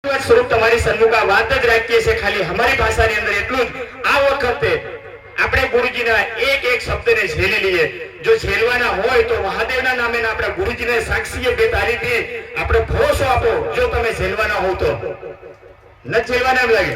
સ્વરૂપ તમારી સન્મુખ વાત જ રાખીએ છીએ ખાલી અમારી ભાષાની અંદર એટલું જ આ વખતે આપણે ગુરુજીના એક એક શબ્દને ઝેલી લઈએ જો ઝેલવાના હોય તો મહાદેવના નામે આપણા ગુરુજીને સાક્ષીએ બે તારીખથી આપણે ભરોસો આપો જો તમે ઝેલવાના હો તો ન ઝેલવાના એમ લાગે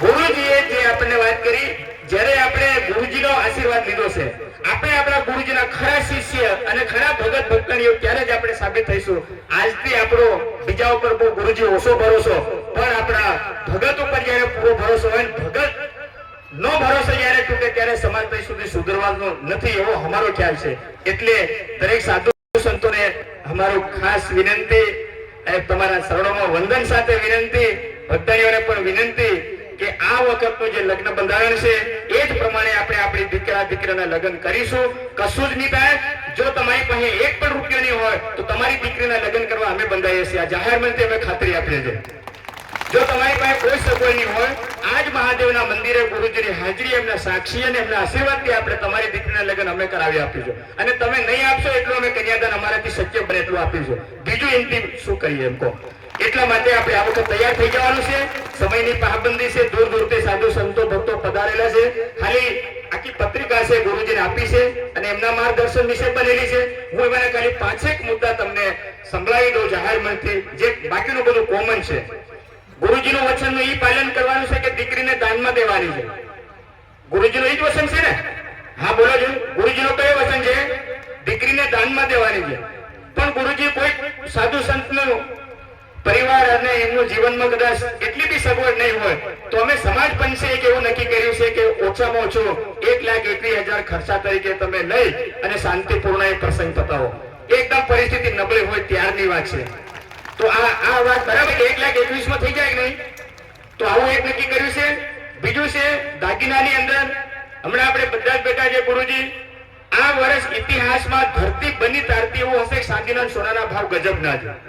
ગુરુજીએ જે આપણને વાત કરી જ્યારે આપણે ગુરુજીનો આશીર્વાદ લીધો છે આપણે આપણા ગુરુજીના ખરા શિષ્ય અને ખરા ભગત ભક્તણીઓ ત્યારે જ આપણે સાબિત થઈશું આજથી આપણો બીજા ઉપર બહુ ગુરુજી ઓછો ભરોસો પણ આપણા ભગત ઉપર જ્યારે પૂરો ભરોસો હોય ભગત નો ભરોસો જ્યારે તૂટે ત્યારે સમાજ તઈ સુધી સુધરવાનો નથી એવો અમારો ખ્યાલ છે એટલે દરેક સાધુ સંતોને અમારું ખાસ વિનંતી તમારા શરણોમાં વંદન સાથે વિનંતી ભક્તણીઓને પણ વિનંતી કે આ વખતનું જે લગ્ન બંધારણ છે એ જ પ્રમાણે આપણે આપણી દીકરાના લગ્ન કરીશું કશું જ નહીં થાય જો તમારી પાસે એક પણ રૂપિયો નહીં હોય તો તમારી દીકરીના લગ્ન કરવા અમે બંધાઈએ છીએ આ જાહેર મંત્રી અમે ખાતરી આપીએ છીએ જો તમારી પાસે કોઈ સગવડ નહીં હોય આજ મહાદેવના મંદિરે ગુરુજીની હાજરી એમના સાક્ષી અને એમના આશીર્વાદથી આપણે તમારી દીકરીના લગ્ન અમે કરાવી આપીશું અને તમે નહીં આપશો એટલું અમે કન્યાદાન અમારાથી શક્ય બને એટલું આપીશું બીજું એમથી શું કરીએ એમ કહો એટલા માટે આપણે આ વખત તૈયાર થઈ જવાનું છે સમયની પાબંદી છે દૂર દૂરથી સાધુ સંતો ભક્તો પધારેલા છે ખાલી આખી પત્રિકા છે ગુરુજીને આપી છે અને એમના માર્ગદર્શન વિશે બનેલી છે હું એમાંના ખાલી 5 મુદ્દા તમને સંભળાવી દઉં જાહેર મંચથી જે બાકીનું બધું કોમન છે ગુરુજીનું વચનનું ઈ પાલન કરવાનું છે કે દીકરીને દાનમાં દેવાની છે ગુરુજીનું ઈ જ વચન છે ને હા બોલો છો ગુરુજીનું કયું વચન છે દીકરીને દાનમાં દેવાની છે પણ ગુરુજી કોઈ સાધુ સંતનું પરિવાર અને એમનું જીવનમાં કદાચ એટલી બી સગવડ નહીં હોય તો અમે સમાજ પંચે એક એવું નક્કી કર્યું છે કે ઓછામાં ઓછું 1,21,000 ખર્ચા તરીકે તમે લઈ અને શાંતિપૂર્ણ એ પ્રસંગ પતાવો એકદમ પરિસ્થિતિ નબળી હોય ત્યારની વાત છે તો આ વાત બરાબર 1,21,000 માં થઈ જાય કે નહીં તો આવું એક નક્કી કર્યું છે બીજું છે દાગીનાની અંદર હમણાં આપણે બધા જ બેઠા છે ગુરુજી આ વર્ષ ઇતિહાસમાં ધરતી બની તારતી એવું હશે ચાંદીના સોનાના ભાવ ગજબના છે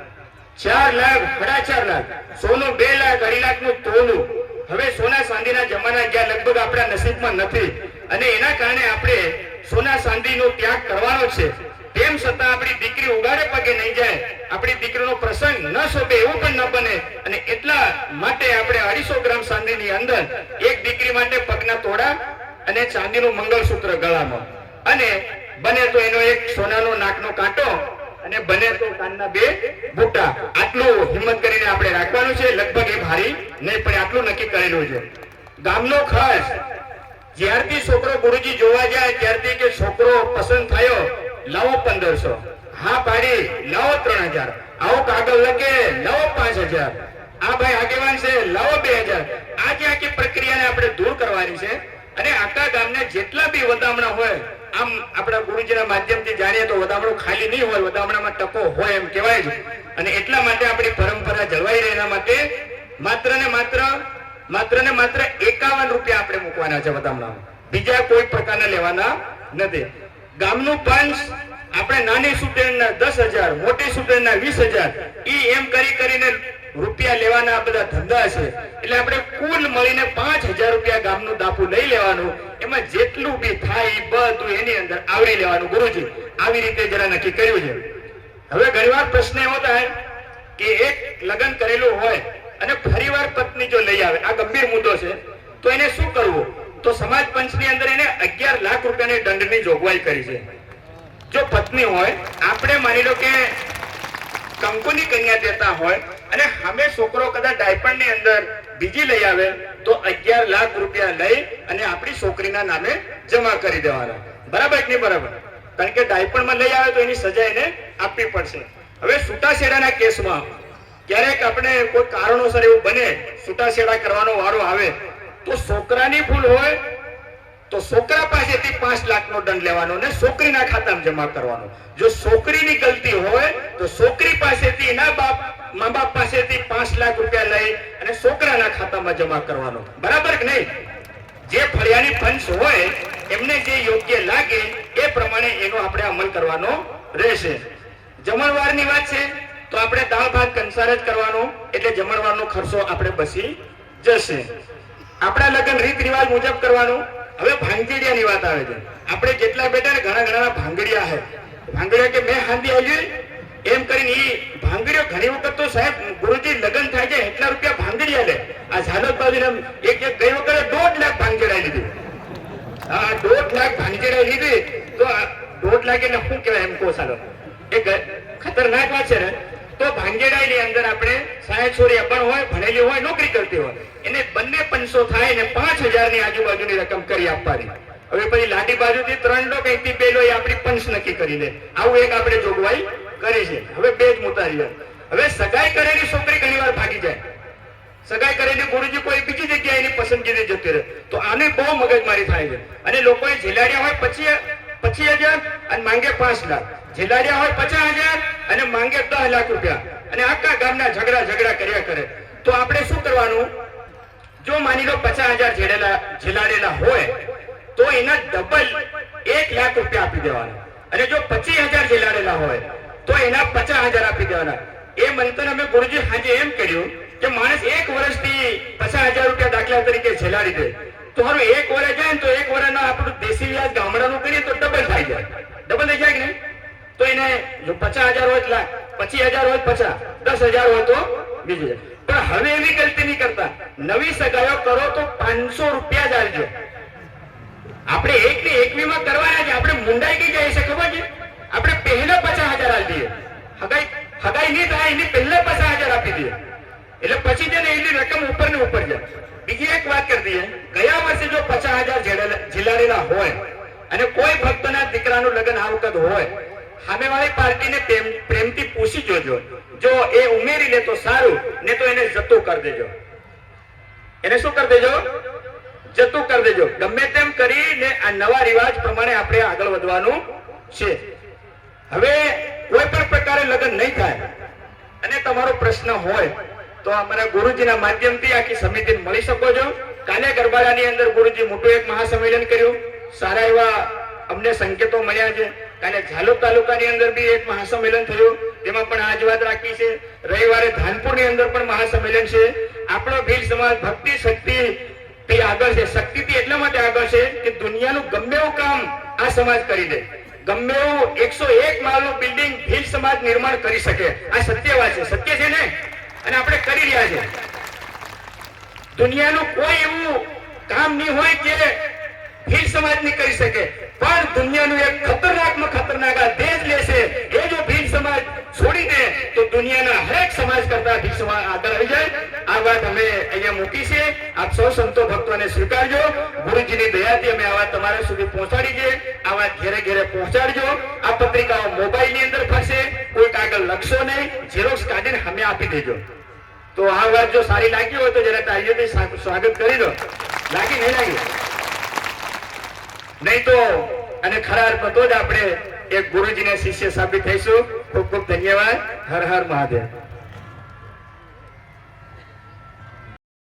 4 લાખ 4.5 લાખ સોનું 2 લાખ 2.5 લાખ નું તોલું હવે સોના ચાંદીના જમાના ગયા લગભગ આપણા નસીબમાં નથી અને એના કારણે આપણે સોના ચાંદીનો ત્યાગ કરવાનો છે તેમ છતાં આપણી દીકરી ઉગાડે પગે નહીં જાય આપણી દીકરીનો પ્રસંગ ન શોભે એવું પણ ન બને અને એટલા માટે આપણે 250 ગ્રામ ચાંદીની અંદર એક દીકરી માટે પગના તોડા અને ચાંદીનું મંગળસૂત્ર ગળામાં અને બને તો એનો એક સોનાનો નાકનો કાંટો અને બને તો કાનના 2 બુટા આટલું હિંમત કરીને આપણે રાખવાનું છે લગભગ એ ભારી નહીં પણ આટલું નક્કી કરેલું છે ગામનો ખર્ચ જ્યારથી છોકરો ગુરુજી જોવા જાય ત્યારથી કે છોકરો પસંદ થયો લાવો 1500 હા પાડી લાવો 3000 આવો કાગળ લખે લાવો 5000 આ ભાઈ આગેવાન છે લાવો 2000 આખી પ્રક્રિયાને આપણે દૂર કરવાની છે અને આખા ગામને જેટલા બી વધામણા હોય આમ આપણા ગુરુજીના માધ્યમથી જાણીએ તો વધામણું ખાલી નહીં હોય વધામણામાં ટકો હોય એમ કહેવાય છે અને એટલા માટે આપણી પરંપરા જળવાઈ રહે એના માટે માત્ર ને માત્ર 51 રૂપિયા આપણે મૂકવાના છે વધામણામાં બીજા કોઈ પ્રકારના લેવાના નથી ગામનું પંચ આપણે નાની સ્ટુડન્ટના 10,000 મોટી સ્ટુડન્ટના 20,000 ઈ એમ કરીને રૂપિયા લેવાના બધા ધંધા છે એટલે આપણે કુલ મળીને 5,000 રૂપિયા ગામનું દાપુ લઈ લેવાનું એમાં જેટલું બી થાય બધું એની અંદર આવરી લેવાનું ગુરુજી આવી રીતે જરા નક્કી કર્યું છે હવે ઘણીવાર પ્રશ્ન એવો થાય કે એક લગ્ન કરેલું હોય અને ફરીવાર પત્ની જો લઈ આવે આ ગંભીર મુદ્દો છે તો એને શું કરવું તો સમાજ પંચની અંદર એને 11 લાખ રૂપિયાની દંડની જોગવાઈ કરી છે જો પત્ની હોય આપણે માની લો કે કંકુની કન્યા દેતા હોય અને અમે છોકરો કદાચ ડાયપણની અંદર બીજી લઈ આવે તો 11 લાખ રૂપિયા લઈ અને આપણી છોકરીના નામે જમા કરી દેવાના બરાબર કે નહીં બરાબર કારણ કે ડાયપણમાં લઈ આવે તો એની સજા એને આપવી પડશે હવે છૂટાછેડાના કેસમાં ક્યારેક આપણે કોઈ કારણોસર એવું બને છૂટાછેડા કરવાનો વારો આવે તો છોકરાની ભૂલ હોય તો છોકરા પાસેથી 5 લાખનો દંડ લેવાનો અને છોકરીના ખાતામાં જમા કરવાનો જો છોકરીની ગલતી હોય તો છોકરી પાસેથી એના મા બાપ પાસેથી 5 લાખ રૂપિયા લઈ અને છોકરાના ખાતામાં જમા કરવાનો બરાબર કે નહીં જે ફળિયાની પંચ હોય એમને જે યોગ્ય લાગે એ પ્રમાણે એનો આપણે અમલ કરવાનો રહેશે જમણવારની વાત છે તો આપણે દાળ ભાત કંસાર જ કરવાનો એટલે જમણવારનો ખર્ચો આપણે બચી જશે આપણા લગ્ન રીત રિવાજ મુજબ કરવાનું હવે ભાંગડીયાની વાત આવે છે આપણે જેટલા બેટા ને ઘણા ભાંગડિયા હે ભાંગડિયા કે મેં હાંડી આવી એમ કરીને ઈ ભાંગડીઓ ઘણી વખત તો સાહેબ ગુરુજી લગ્ન થાય છે એટલા રૂપિયા ભાંગડી આલે. આ ઝાલોદ બાજુ એક ગઈ વખતે 1.5 લાખ ભાંગડી લીધી. હા 1.5 લાખ ભાંગડી લીધી તો 1.5 લાખ એટલે શું કહેવાય એમ કહો ચાલો. એક ખતરનાક વાત છે ને. તો ભાંગેડાની અંદર આપણે 60 છોરી અપણ હોય, ભણેલી હોય, નોકરી કરતી હોય, એને બંને 500 થાય ને 5000 ની આજુબાજુની રકમ કરી આપવાની. હવે પછી લાડી બાજુથી 3 લો કઈથી 2 લો એ આપણી પંચ નક્કી કરી લે. આવું એક આપણે જોગવાઈ કરી છે. હવે બે જ મુદ્દા રહ્યા. હવે સગાઈ કરેલી છોકરી ઘણીવાર ભાગી જાય. સગાઈ કરેલી ગુરુજી કોઈ બીજી જગ્યાએ એની પસંદગીને જતી રહે તો આને બહુ મગજમારી થાય છે. અને લોકોએ ઝીલાડ્યા હોય 25,000 અને માંગે 5 લાખ, ઝીલાડ્યા હોય 50,000 અને માંગે 10 લાખ રૂપિયા, અને આખા ગામના ઝઘડા કર્યા કરે. તો આપણે શું કરવાનું? જો માની લો 50,000 ઝીલાડેલા હોય તો એના ડબલ 1 લાખ રૂપિયા આપી દેવાના, અને જો 25,000 ઝીલાડેલા હોય તો એના 50,000 આપી દેવાના. એ મંતન અમે ગુરુજી હાજે એમ કર્યું કે માણસ 1 વર્ષથી 50,000 રૂપિયા દાખલા તરીકે ઝીલાડી દે તો હારું 1 વર્ષ જાય ને તો 1 વર્ષના આપણું દેશી વ્યાજ ગામડાનું કરીએ તો ડબલ થઈ જાય. ડબલ થઈ જાય કે નહીં? તો એને જો 50,000 હોય લાખ, 25,000 હોય 50, 10,000 હોય તો બીજું. પણ હવે એવી ગલતી નહીં કરતા. નવી સગાઈઓ કરો તો 500 રૂપિયા જ આલજો. આપણે 1 ને 21 માં કરવાના છે. આપણે મુંડાઈ ગઈ જાય છે ખબર છે? આપણે પહેલા 50,000 આલી દઈએ. હગાઈ નહીં થાય એની પહેલા 50,000 આપી દઈએ એટલે પછી તેને એની રકમ ઉપર ને ઉપર જાય. બીજી એક વાત કરી દઈએ. ગયા વર્ષે જો 50,000 ઝીલાડેલા હોય અને કોઈ ભક્તના દીકરાનું લગ્ન આ વખત હોય, સામેવાળી પાર્ટીને પ્રેમથી પૂછી જોજો. જો એ ઉમેરી લે તો સારું, ને તો એને જતું કરી દેજો. એને શું કરી દેજો? જતું કરી દેજો. ગમે તેમ કરીને આ નવા રિવાજ પ્રમાણે આપણે આગળ વધવાનું છે. હવે કોઈ પણ પ્રકારે લગ્ન નહીં થાય અને તમારો પ્રશ્ન હોય તો અમારા ગુરુજીના માધ્યમથી આખી સમિતિને મળી શકો છો. કાલે ગરબાડાની અંદર ગુરુજી મોટું એક મહાસંમેલન કર્યું. સારા એવા અમને સંકેતો મળ્યા છે. કાલે ઝાલોદ તાલુકાની અંદર બી એક મહાસંમેલન થયું, તેમાં પણ આ જ વાત રાખી છે. રવિવારે ધાનપુરની અંદર પણ મહાસંમેલન છે. આપણો ભીલ સમાજ ભક્તિ શક્તિ થી આગળ છે. શક્તિથી એટલા માટે આગળ છે કે દુનિયાનું ગમે એવું કામ આ સમાજ કરી દે. ગમે એવું 101 માળનું બિલ્ડિંગ ભીલ સમાજ નિર્માણ કરી શકે. આ સત્ય વાત છે. સત્ય છે ને? અને આપણે કરી રહ્યા છે. દુનિયાનું કોઈ એવું કામ નહીં હોય જે ભીલ સમાજ નહીં કરી શકે. પણ દુનિયાનું એક ખતરનાક આ દેશ લેશે એ જો ભીલ સમાજ છોડી દે તો દુનિયાના હરેક સમાજ કરતા ભીલ સમાજ આગળ આવી જાય. આ વાત અમે અહીંયા મૂકી છે. આપ સૌ સંતો ભક્તોને સ્વીકારજો. ગુરુજીની દયાથી અમે આ વાત તમારા સુધી પહોંચાડી છે. આ વાત ઘેરે ઘેરે પહોંચાડજો. આ પત્રિકાઓ મોબાઈલની અંદર ફરશે. કોઈ કાગળ લખશો નહીં, ઝેરોક્સ કાઢીને અમે આપી દેજો. તો આ વાત જો સારી લાગી હોય તો જરા તાળીઓથી સ્વાગત કરી દો. લાગી નહીં લાગી? નહીં તો અને ખરા અર્થમાં તો જ આપણે એક ગુરુજીના શિષ્ય સાબિત થઈશું. ખૂબ ખૂબ ધન્યવાદ. હર હર મહાદેવ.